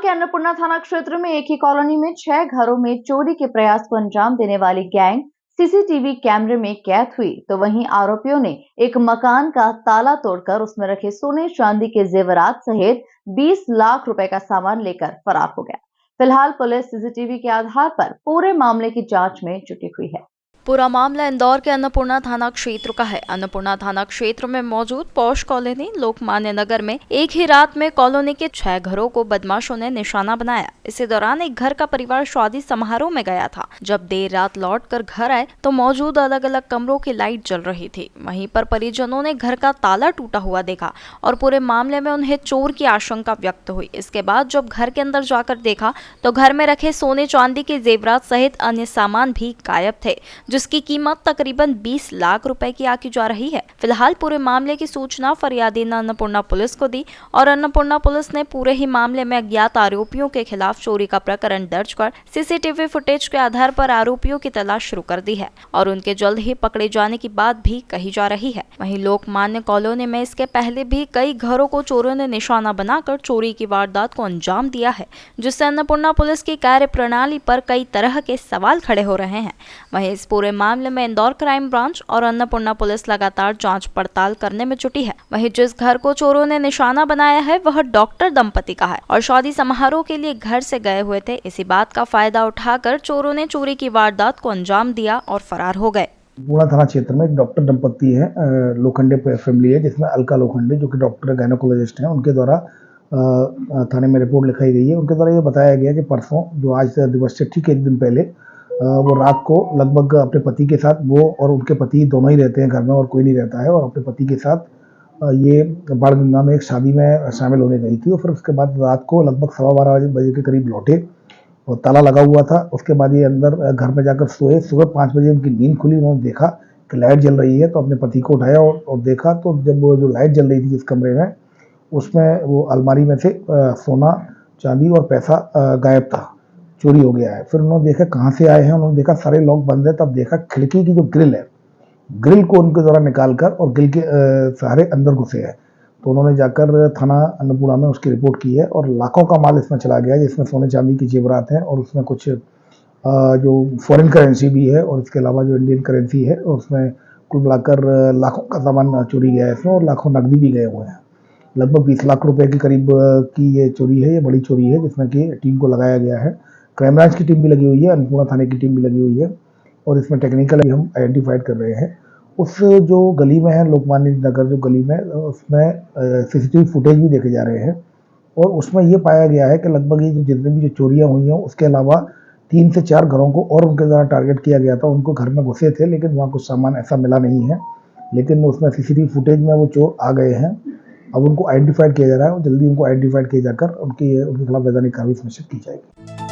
के अन्नपूर्णा थाना क्षेत्र में एक ही कॉलोनी में 6 घरों में चोरी के प्रयास को अंजाम देने वाली गैंग सीसीटीवी कैमरे में कैद हुई, तो वहीं आरोपियों ने एक मकान का ताला तोड़कर उसमें रखे सोने चांदी के जेवरात सहित 20 लाख रुपए का सामान लेकर फरार हो गया। फिलहाल पुलिस सीसीटीवी के आधार पर पूरे मामले की जांच में जुटी हुई है। पूरा मामला इंदौर के अन्नपूर्णा थाना क्षेत्र का है। अन्नपूर्णा थाना क्षेत्र में मौजूद पॉश कॉलोनी लोकमान्य नगर में एक ही रात में कॉलोनी के 6 घरों को बदमाशों ने निशाना बनाया। इसी दौरान एक घर का परिवार शादी समारोह में गया था। जब देर रात लौटकर घर आए तो मौजूद अलग अलग कमरों की लाइट जल रही थी। वहीं पर परिजनों ने घर का ताला टूटा हुआ देखा और पूरे मामले में उन्हें चोर की आशंका व्यक्त हुई। इसके बाद जब घर के अंदर जाकर देखा तो घर में रखे सोने चांदी के जेवरात सहित अन्य सामान भी गायब थे, जिसकी कीमत तकरीबन 20 लाख रुपए की आकी जा रही है। फिलहाल पूरे मामले की सूचना फरियादी ने अन्नपूर्णा पुलिस को दी और अन्नपूर्णा पुलिस ने पूरे ही मामले में अज्ञात आरोपियों के खिलाफ चोरी का प्रकरण दर्ज कर सीसीटीवी फुटेज के आधार पर आरोपियों की तलाश शुरू कर दी है और उनके जल्द ही पकड़े जाने की बात भी कही जा रही है। वहीं लोकमान्य कॉलोनी में इसके पहले भी कई घरों को चोरों ने निशाना बनाकर चोरी की वारदात को अंजाम दिया है, जिससे अन्नपूर्णा पुलिस की कार्य प्रणाली पर कई तरह के सवाल खड़े हो रहे हैं। वहीं इस पूरे मामले में इंदौर क्राइम ब्रांच और अन्नपूर्णा पुलिस लगातार जांच पड़ताल करने में जुटी है। वहीं जिस घर को चोरों ने निशाना बनाया है वह डॉक्टर दंपति का है और शादी समारोह के लिए घर से गए हुए थे। इसी बात का फायदा उठाकर चोरों ने चोरी की वारदात को अंजाम दिया और फरार हो गए। पूर्णा थाना क्षेत्र में एक डॉक्टर दंपति है, लोखंडे फैमिली है, जिसमें अलका लोखंडे जो कि डॉक्टर गायनेकोलॉजिस्ट हैं, उनके द्वारा थाने में रिपोर्ट लिखाई गई है। उनके द्वारा ये बताया गया कि परसों जो आज दिवस से ठीक एक दिन पहले वो रात को लगभग अपने पति के साथ, वो और उनके पति दोनों ही रहते हैं घर में और कोई नहीं रहता है, और अपने पति के साथ ये बाणगंगा में एक शादी में शामिल होने गई थी और फिर उसके बाद रात को लगभग 12:15 बजे के करीब लौटे और ताला लगा हुआ था। उसके बाद ये अंदर घर में जाकर सोए। सुबह 5 बजे उनकी नींद खुली, उन्होंने देखा कि लाइट जल रही है, तो अपने पति को उठाया और देखा तो जब वो जो लाइट जल रही थी जिस कमरे में, उसमें वो अलमारी में से सोना चांदी और पैसा गायब था, चोरी हो गया है। फिर उन्होंने देखा कहाँ से आए हैं, उन्होंने देखा सारे लॉक बंद है, तब देखा खिड़की की जो ग्रिल है, ग्रिल को उनके द्वारा निकालकर और ग्रिल के सहारे अंदर घुसे हैं। तो उन्होंने जाकर थाना अन्नपूर्णा में उसकी रिपोर्ट की है और लाखों का माल इसमें चला गया है, जिसमें सोने चांदी की जेवरात हैं और उसमें कुछ जो फॉरेन करेंसी भी है और इसके अलावा जो इंडियन करेंसी है, और उसमें कुल मिलाकर लाखों का सामान चोरी गया है इसमें और लाखों नकदी भी गए हुए हैं। लगभग 20 लाख रुपए के करीब की ये चोरी है, ये बड़ी चोरी है, जिसमें कि टीम को लगाया गया है। क्राइम ब्रांच की टीम भी लगी हुई है, अन्नपूर्णा थाने की टीम भी लगी हुई है और इसमें टेक्निकली हम आइडेंटिफाइड कर रहे हैं। उस जो गली में है, लोकमान्य नगर जो गली में, उसमें सीसीटीवी फुटेज भी देखे जा रहे हैं और उसमें ये पाया गया है कि लगभग ये जितनी भी जो चोरियां हुई हैं उसके अलावा 3 से 4 घरों को और उनके द्वारा टारगेट किया गया था। उनको घर में घुसे थे लेकिन वहाँ कुछ सामान ऐसा मिला नहीं है, लेकिन उसमें सीसीटीवी फुटेज में वो चोर आ गए हैं। अब उनको आइडेंटिफाइड किया जा रहा है और जल्दी उनको आइडेंटिफाइड किया जाकर उनके खिलाफ वैधानिक कार्रवाई सुनिश्चित की जाएगी।